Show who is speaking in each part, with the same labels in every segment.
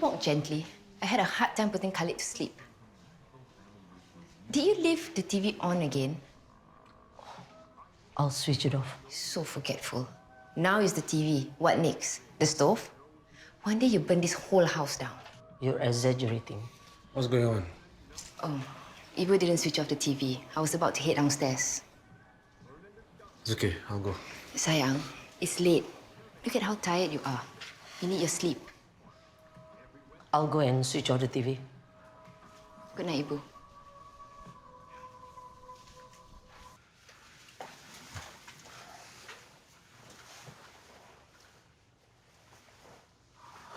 Speaker 1: Talk gently. I had a hard time putting Khalid to sleep. Did you leave the TV on again?
Speaker 2: I'll switch it off.
Speaker 1: So forgetful. Now is the TV. What next? The stove? One day you burn this whole house down.
Speaker 2: You're exaggerating.
Speaker 3: What's going on?
Speaker 1: Oh, Ibu didn't switch off the TV. I was about to head downstairs.
Speaker 3: It's okay, I'll go.
Speaker 1: Sayang, it's late. Look at how tired you are. You need your sleep.
Speaker 2: I'll go and switch off the TV.
Speaker 1: Good night, Ibu.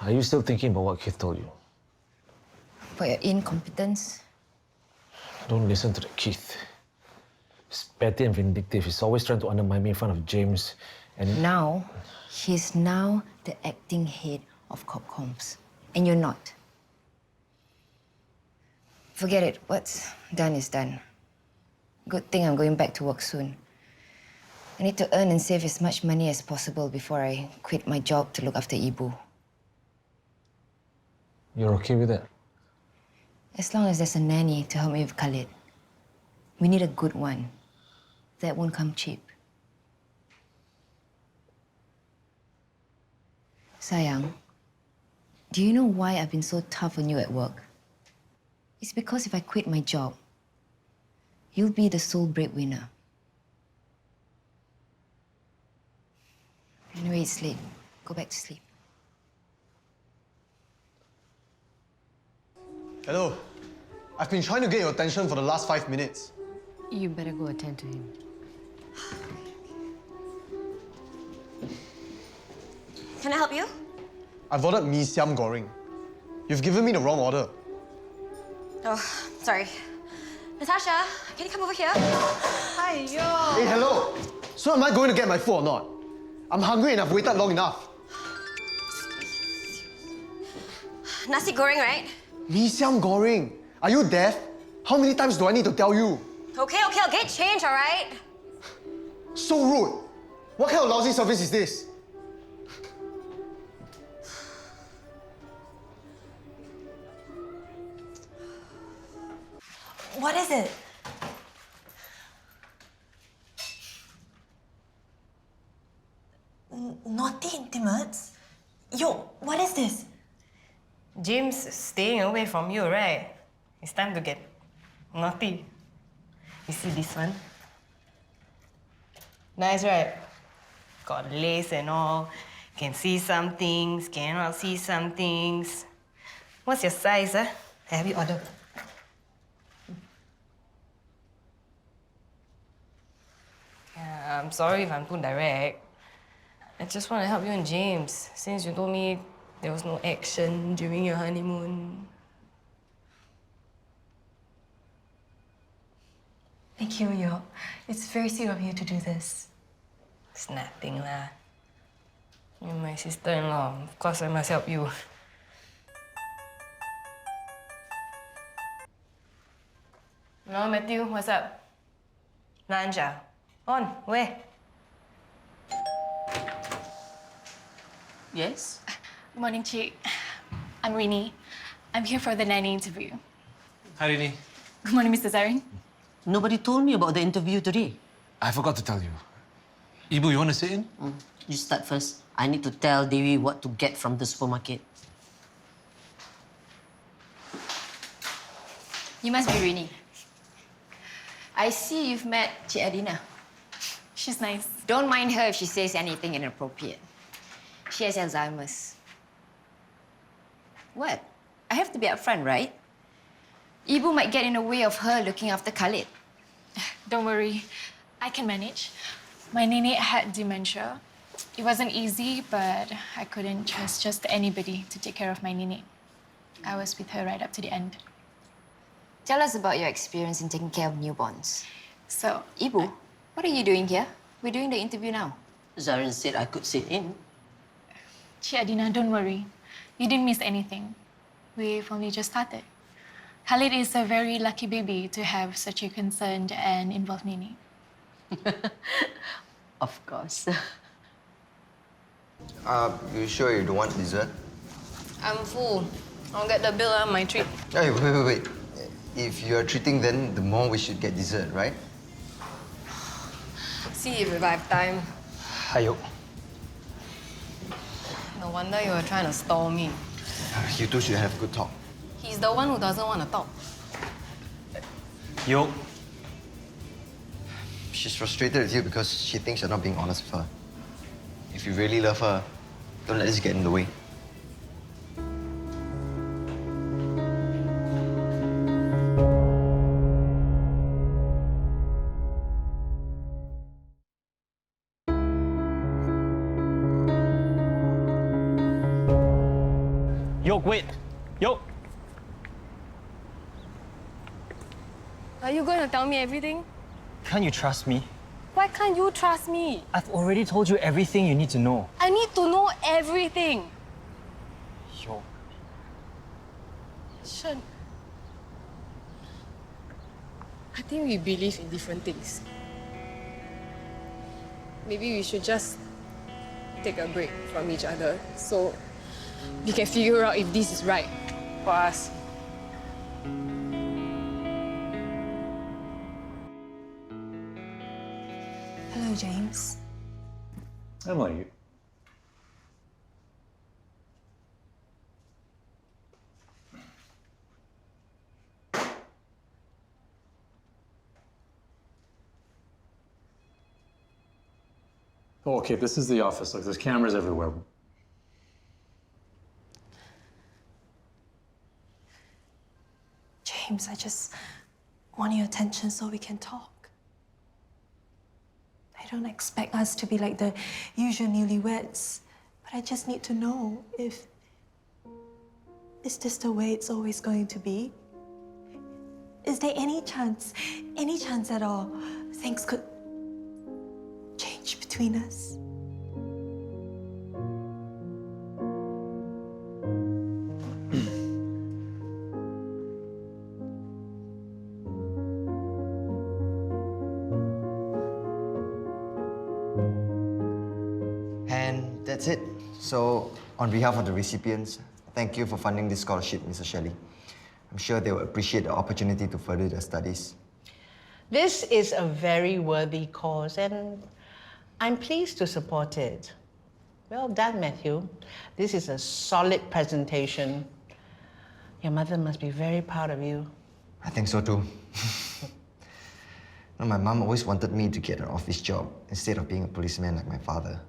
Speaker 3: Are you still thinking about what Keith told you?
Speaker 1: For your incompetence?
Speaker 3: Don't listen to the Keith. He's petty and vindictive. He's always trying to undermine me in front of James. And
Speaker 1: He's now the acting head of Corpcoms. And you're not. Forget it. What's done is done. Good thing I'm going back to work soon. I need to earn and save as much money as possible before I quit my job to look after Ibu.
Speaker 3: you're okay with that?
Speaker 1: As long as there's a nanny to help me with Khalid. We need a good one. That won't come cheap. Sayang, do you know why I've been so tough on you at work? It's because if I quit my job, you'll be the sole breadwinner. Anyway, it's late. Go back to sleep.
Speaker 4: Hello. I've been trying to get your attention for the last 5 minutes.
Speaker 5: You better go attend to him.
Speaker 6: Can I help you?
Speaker 4: I've ordered mee siam goreng. You've given me the wrong order.
Speaker 6: Oh, sorry. Natasha, can you come over here?
Speaker 4: Hey, hello. So am I going to get my food or not? I'm hungry and I've waited long enough.
Speaker 6: Nasi goreng, right?
Speaker 4: Mee siam goreng. Are you deaf? How many times do I need to tell you?
Speaker 6: Okay, I'll get change, all right?
Speaker 4: So rude. What kind of lousy service is this?
Speaker 6: What is it? Naughty intimates? Yo, what is this?
Speaker 7: James staying away from you, right? It's time to get naughty. You see this one? Nice, right? Got lace and all. Can see some things, cannot see some things. What's your size, huh? Have you ordered? Yeah, I'm sorry if I'm too direct. I just want to help you and James, since you told me there was no action during your honeymoon.
Speaker 6: Thank you, Yo. It's very sweet of you to do this.
Speaker 7: It's nothing, lah. You're my sister-in-law. Of course, I must help you. No, Matthew, what's up? Lunch, ah? On, where?
Speaker 2: Yes?
Speaker 8: Morning, Chick. I'm Rini. I'm here for the nanny interview.
Speaker 3: Hi, Rini.
Speaker 8: Good morning, Mr. Zaryn.
Speaker 2: Nobody told me about the interview today.
Speaker 3: I forgot to tell you. Ibu, you want to sit in?
Speaker 2: You start first. I need to tell Devi what to get from the supermarket.
Speaker 1: You must be Rini. I see you've met Cik Adina.
Speaker 8: She's nice.
Speaker 1: Don't mind her if she says anything inappropriate. She has Alzheimer's. What? I have to be upfront, right? Ibu might get in the way of her looking after Khalid.
Speaker 8: Don't worry. I can manage. My nene had dementia. It wasn't easy, but I couldn't trust just anybody to take care of my nene. I was with her right up to the end.
Speaker 1: Tell us about your experience in taking care of newborns.
Speaker 8: So,
Speaker 1: Ibu, what are you doing here? We're doing the interview now.
Speaker 2: Zaryn said I could sit in.
Speaker 8: Adina, don't worry. You didn't miss anything. We've only just started. Khalid is a very lucky baby to have such a concerned and involved nene.
Speaker 2: Of course.
Speaker 9: You sure you don't want dessert?
Speaker 1: I'm full.
Speaker 7: I'll get the bill on my treat.
Speaker 9: Hey, wait. If you're treating, then the more we should get dessert, right?
Speaker 7: See if I have time.
Speaker 4: Ayo.
Speaker 7: No wonder you were trying to stall me.
Speaker 9: You two should have good talk.
Speaker 7: He's the one who doesn't want to talk.
Speaker 4: Yo.
Speaker 9: She's frustrated with you because she thinks you're not being honest with her. If you really love her, don't let this get in the way.
Speaker 4: Yo, wait. Yo.
Speaker 7: Are you going to tell me everything?
Speaker 10: Can't you trust me?
Speaker 7: Why can't you trust me?
Speaker 10: I've already told you everything you need to know.
Speaker 7: I need to know everything.
Speaker 10: Yo.
Speaker 7: Shen, I think we believe in different things. Maybe we should just take a break from each other so we can figure out if this is right for us.
Speaker 11: Hello, James.
Speaker 12: Emily. Oh, okay, this is the office. Look, there's cameras everywhere.
Speaker 11: James, I just want your attention so we can talk. I don't expect us to be like the usual newlyweds, but I just need to know if... Is this the way it's always going to be? Is there any chance at all, things could change between us?
Speaker 9: And that's it. So, on behalf of the recipients, thank you for funding this scholarship, Mrs. Shelley. I'm sure they will appreciate the opportunity to further their studies.
Speaker 13: This is a very worthy cause, and I'm pleased to support it. Well done, Matthew. This is a solid presentation. Your mother must be very proud of you.
Speaker 9: I think so too. My mom always wanted me to get an office job instead of being a policeman like my father.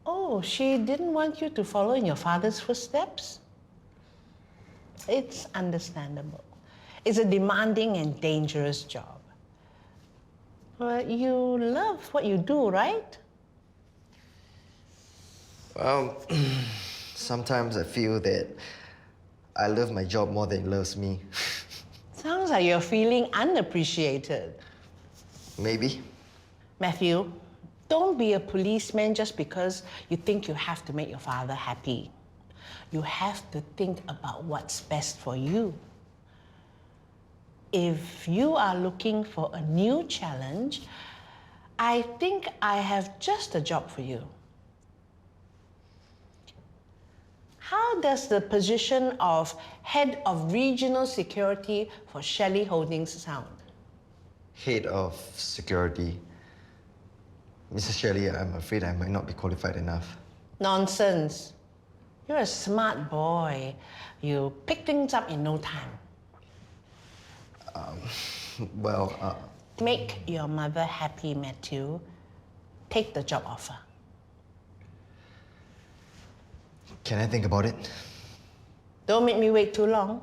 Speaker 13: Oh, she didn't want you to follow in your father's footsteps? It's understandable. It's a demanding and dangerous job. But you love what you do, right?
Speaker 9: Well, sometimes I feel that I love my job more than it loves me.
Speaker 13: Sounds like you're feeling unappreciated.
Speaker 9: Maybe.
Speaker 13: Matthew, don't be a policeman just because you think you have to make your father happy. You have to think about what's best for you. If you are looking for a new challenge, I think I have just a job for you. How does the position of Head of Regional Security for Shelley Holdings sound?
Speaker 9: Head of security. Mrs. Shelley, I'm afraid I might not be qualified enough.
Speaker 13: Nonsense. You're a smart boy. You pick things up in no time. Make your mother happy, Matthew. Take the job offer.
Speaker 9: Can I think about it?
Speaker 13: Don't make me wait too long.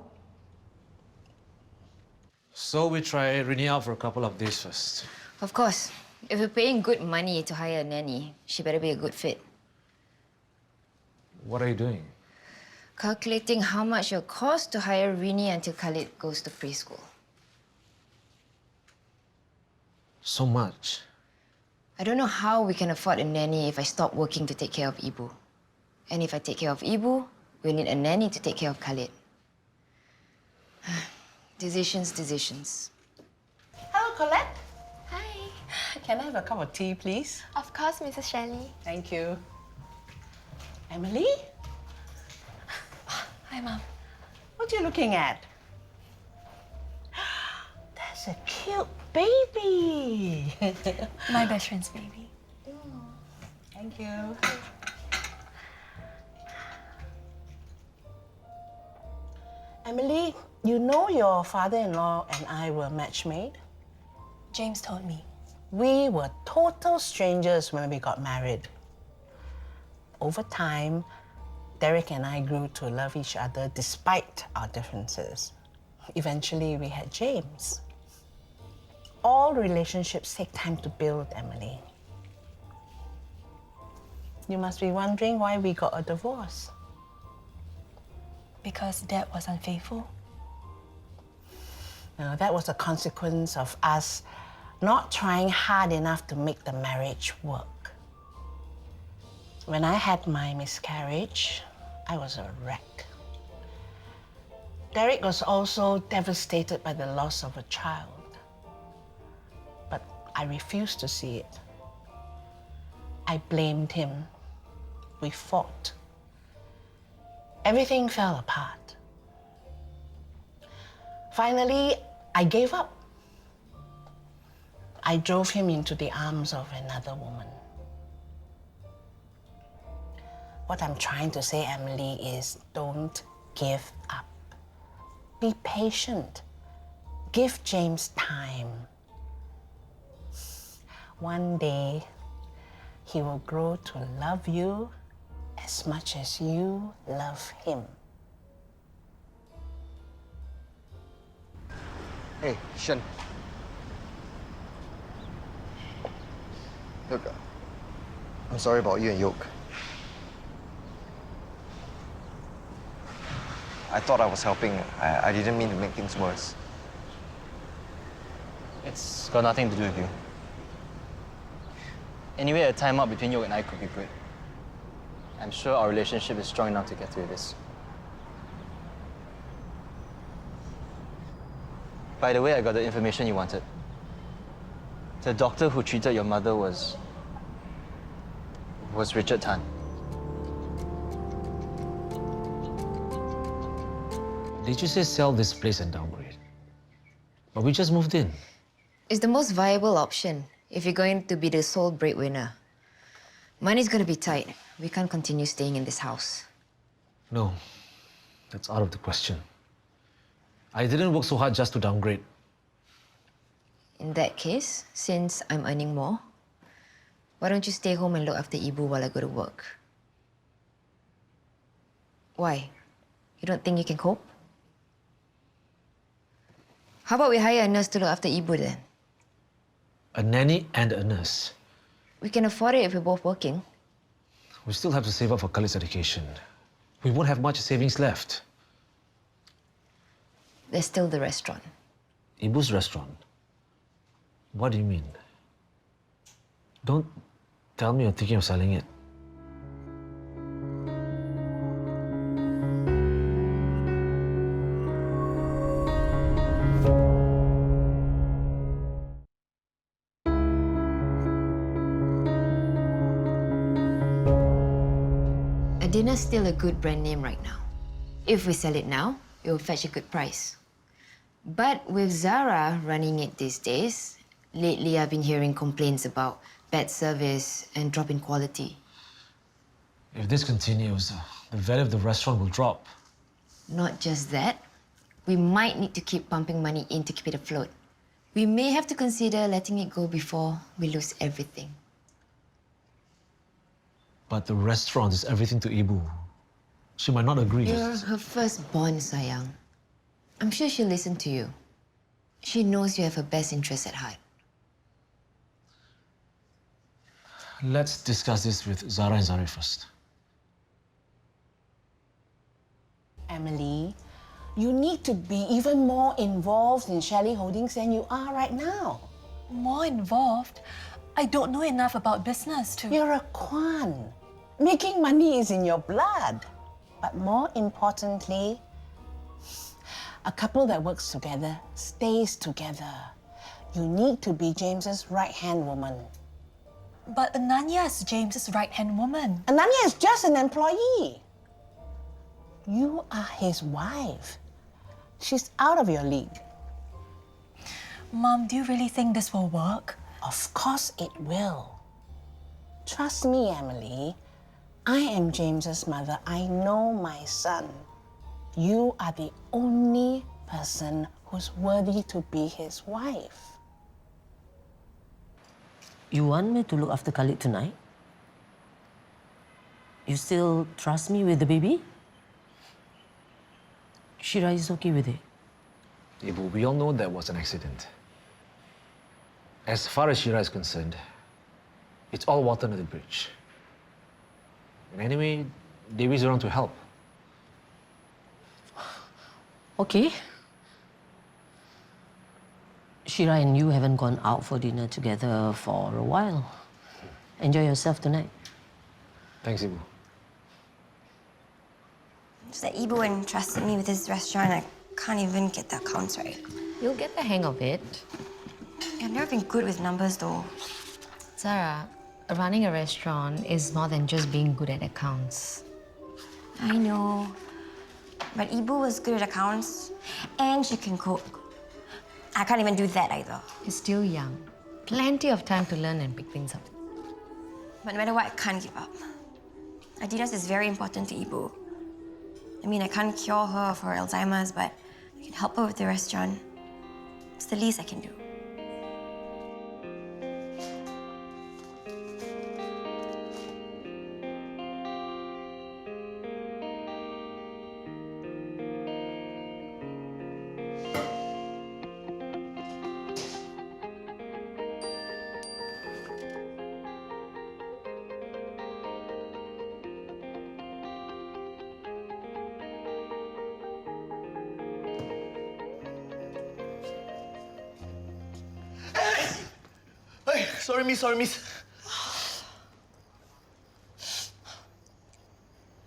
Speaker 3: So we try Rini out for a couple of days first.
Speaker 1: Of course. If we're paying good money to hire a nanny, she better be a good fit.
Speaker 3: What are you doing?
Speaker 1: Calculating how much it'll cost to hire Rini until Khalid goes to preschool.
Speaker 3: So much.
Speaker 1: I don't know how we can afford a nanny if I stop working to take care of Ibu. And if I take care of Ibu, we'll need a nanny to take care of Khalid. Decisions.
Speaker 13: Hello, Colette.
Speaker 14: Hi.
Speaker 13: Can I have a cup of tea, please?
Speaker 14: Of course, Mrs. Shelley.
Speaker 13: Thank you. Emily?
Speaker 14: Hi, Mom.
Speaker 13: What are you looking at? That's a cute baby.
Speaker 8: My best friend's baby.
Speaker 13: Thank you. Emily, you know your father-in-law and I were match-made?
Speaker 8: James told me.
Speaker 13: We were total strangers when we got married. Over time, Derek and I grew to love each other despite our differences. Eventually, we had James. All relationships take time to build, Emily. You must be wondering why we got a divorce.
Speaker 8: Because Dad was unfaithful?
Speaker 13: No, that was a consequence of us not trying hard enough to make the marriage work. When I had my miscarriage, I was a wreck. Derek was also devastated by the loss of a child. But I refused to see it. I blamed him. We fought. Everything fell apart. Finally, I gave up. I drove him into the arms of another woman. What I'm trying to say, Emily, is don't give up. Be patient. Give James time. One day, he will grow to love you as much as you love him.
Speaker 9: Hey, Shen. Look, I'm sorry about you and Yoke. I thought I was helping. I didn't mean to make things worse.
Speaker 10: It's got nothing to do with you. Anyway, a timeout between you and I could be good. I'm sure our relationship is strong enough to get through this. By the way, I got the information you wanted. The doctor who treated your mother was Richard Tan.
Speaker 3: Did you say sell this place and downgrade? But we just moved in.
Speaker 1: It's the most viable option if you're going to be the sole breadwinner. Money's gonna be tight. We can't continue staying in this house.
Speaker 3: No, that's out of the question. I didn't work so hard just to downgrade.
Speaker 1: In that case, since I'm earning more, why don't you stay home and look after Ibu while I go to work? Why? You don't think you can cope? How about we hire a nurse to look after Ibu then?
Speaker 3: A nanny and a nurse.
Speaker 1: We can afford it if we're both working.
Speaker 3: We still have to save up for Khalid's education. We won't have much savings left.
Speaker 1: There's still the restaurant.
Speaker 3: Ibu's restaurant? What do you mean? Don't tell me you're thinking of selling it.
Speaker 1: Adina's still a good brand name right now. If we sell it now, it will fetch a good price. But with Zara running it these days, lately I've been hearing complaints about bad service and drop in quality.
Speaker 3: If this continues, the value of the restaurant will drop.
Speaker 1: Not just that, we might need to keep pumping money in to keep it afloat. We may have to consider letting it go before we lose everything.
Speaker 3: But the restaurant is everything to Ibu. She might not agree.
Speaker 1: You're her firstborn, sayang. I'm sure she'll listen to you. She knows you have her best interests at heart.
Speaker 3: Let's discuss this with Zara and Zaryf first.
Speaker 13: Emily, you need to be even more involved in Shelley Holdings than you are right now.
Speaker 8: More involved? I don't know enough about business to...
Speaker 13: You're a Kwan. Making money is in your blood. But more importantly, a couple that works together stays together. You need to be James's right-hand woman.
Speaker 8: But Ananya is James's right-hand woman.
Speaker 13: Ananya is just an employee. You are his wife. She's out of your league.
Speaker 11: Mom, do you really think this will work?
Speaker 13: Of course it will. Trust me, Emily. I am James's mother. I know my son. You are the only person who's worthy to be his wife.
Speaker 2: You want me to look after Khalid tonight? You still trust me with the baby? Shira is okay with it.
Speaker 3: Ibu, we all know that was an accident. As far as Shira is concerned, it's all water under the bridge. And anyway, Devi's around to help.
Speaker 2: Okay. Shira and you haven't gone out for dinner together for a while. Enjoy yourself tonight.
Speaker 3: Thanks, Ibu.
Speaker 6: Just that Ibu entrusted me with this restaurant. I can't even get the accounts right.
Speaker 5: You'll get the hang of it.
Speaker 6: I've never been good with numbers though.
Speaker 5: Zara, running a restaurant is more than just being good at accounts.
Speaker 6: I know. But Ibu was good at accounts and she can cook. I can't even do that either.
Speaker 5: You're still young. Plenty of time to learn and pick things up.
Speaker 6: But no matter what, I can't give up. Adina's is very important to Ibu. I mean, I can't cure her of her Alzheimer's, but I can help her with the restaurant. It's the least I can do.
Speaker 4: Hey, sorry, miss.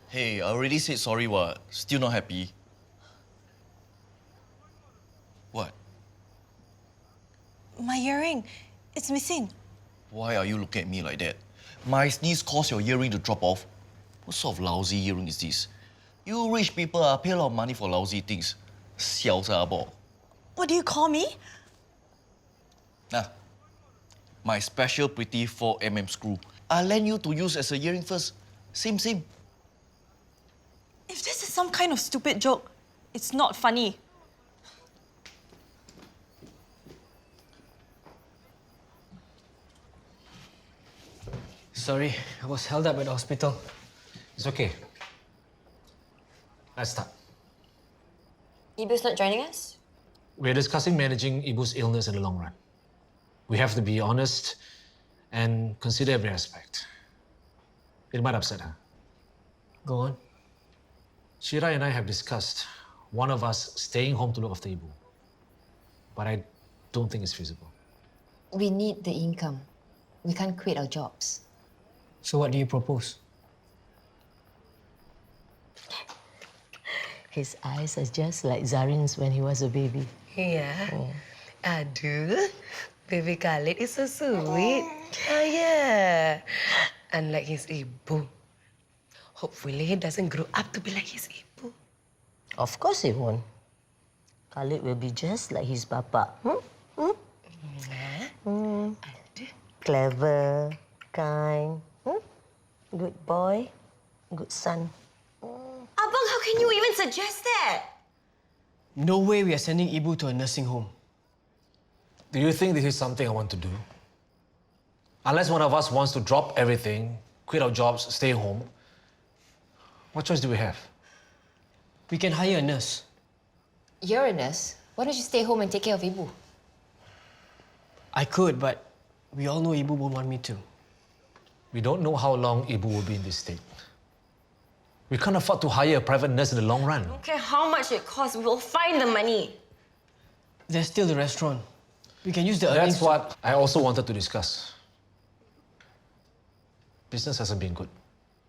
Speaker 15: Hey, I already said sorry, what? Still not happy? What?
Speaker 11: My earring, it's missing.
Speaker 15: Why are you looking at me like that? My sneeze caused your earring to drop off. What sort of lousy earring is this? You rich people pay a lot of money for lousy things. 小杂包.
Speaker 11: What do you call me?
Speaker 15: Nah, my special pretty 4mm screw. I lend you to use as a earring first. Same.
Speaker 11: If this is some kind of stupid joke, it's not funny.
Speaker 3: Sorry, I was held up at the hospital. It's okay. Let's start.
Speaker 6: Ibu's not joining us?
Speaker 3: We're discussing managing Ibu's illness in the long run. We have to be honest and consider every aspect. It might upset her.
Speaker 16: Go on.
Speaker 3: Shira and I have discussed one of us staying home to look after Ibu. But I don't think it's feasible.
Speaker 1: We need the income. We can't quit our jobs.
Speaker 16: So what do you propose?
Speaker 2: His eyes are just like Zaryn's when he was a baby.
Speaker 7: Yeah. Aduh, baby Khalid is so sweet. Oh, yeah. Unlike his ibu. Hopefully he doesn't grow up to be like his ibu.
Speaker 2: Of course he won't. Khalid will be just like his papa. Clever, kind, good boy, good son.
Speaker 6: Abang, how can you even suggest that?
Speaker 16: No way we are sending Ibu to a nursing home.
Speaker 3: Do you think this is something I want to do? Unless one of us wants to drop everything, quit our jobs, stay home, what choice do we have?
Speaker 16: We can hire a nurse.
Speaker 1: You're a nurse. Why don't you stay home and take care of Ibu?
Speaker 16: I could, but we all know Ibu won't want me to.
Speaker 3: We don't know how long Ibu will be in this state. We can't afford to hire a private nurse in the long run.
Speaker 6: I don't care how much it costs, we will find the money.
Speaker 16: There's still the restaurant. We can use the earnings.
Speaker 3: That's what I also wanted to discuss. Business hasn't been good.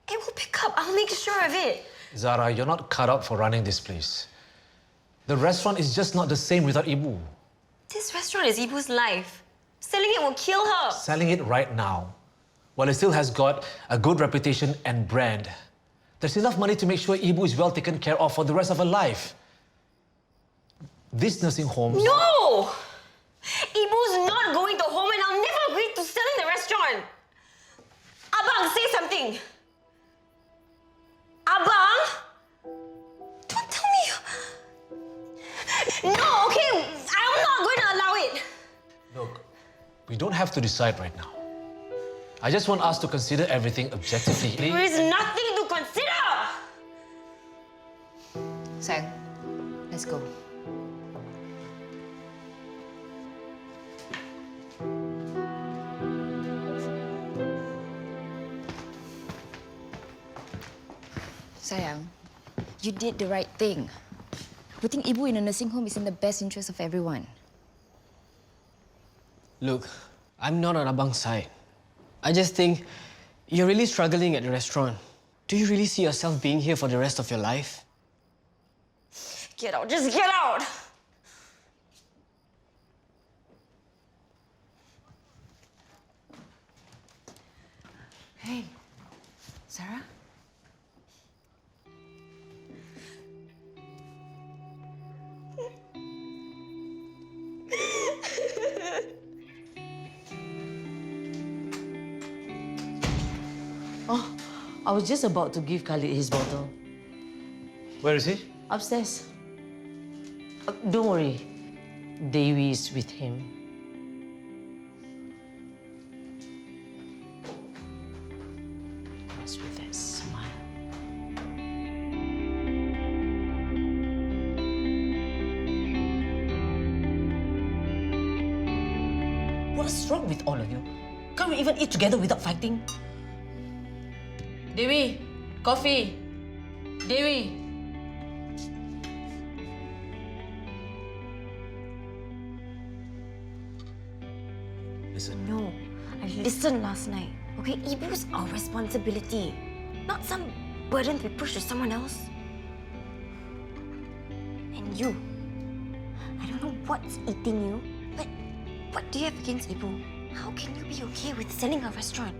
Speaker 6: It will pick up, I'll make sure of it.
Speaker 3: Zara, you're not cut out for running this place. The restaurant is just not the same without Ibu.
Speaker 6: This restaurant is Ibu's life. Selling it will kill her.
Speaker 3: Selling it right now, while it still has got a good reputation and brand, there's enough money to make sure Ibu is well taken care of for the rest of her life. This nursing home...
Speaker 6: No! Ibu's not going to home and I'll never agree to selling the restaurant. Abang, say something. Abang? Don't tell me. No, okay? I'm not going to allow it.
Speaker 3: Look, we don't have to decide right now. I just want us to consider everything objectively.
Speaker 6: There is nothing to consider.
Speaker 1: Sayang, let's go.
Speaker 17: Sayang, you did the right thing. Putting Ibu in a nursing home is in the best interest of everyone.
Speaker 16: Look, I'm not on Abang's side. I just think you're really struggling at the restaurant. Do you really see yourself being here for the rest of your life?
Speaker 6: Get out, just get out.
Speaker 17: Hey, Zara?
Speaker 2: Oh, I was just about to give Khalid his bottle.
Speaker 3: Where is he?
Speaker 2: Upstairs. Don't worry. Devi is with him. Just with that smile. What's wrong with all of you? Can't we even eat together without fighting?
Speaker 5: Dewi, coffee. Dewi.
Speaker 3: Listen.
Speaker 6: No, I listened last night. Okay, Ibu's our responsibility, not some burden to be pushed to someone else. And you, I don't know what's eating you, but what do you have against Ibu? How can you be okay with selling her restaurant?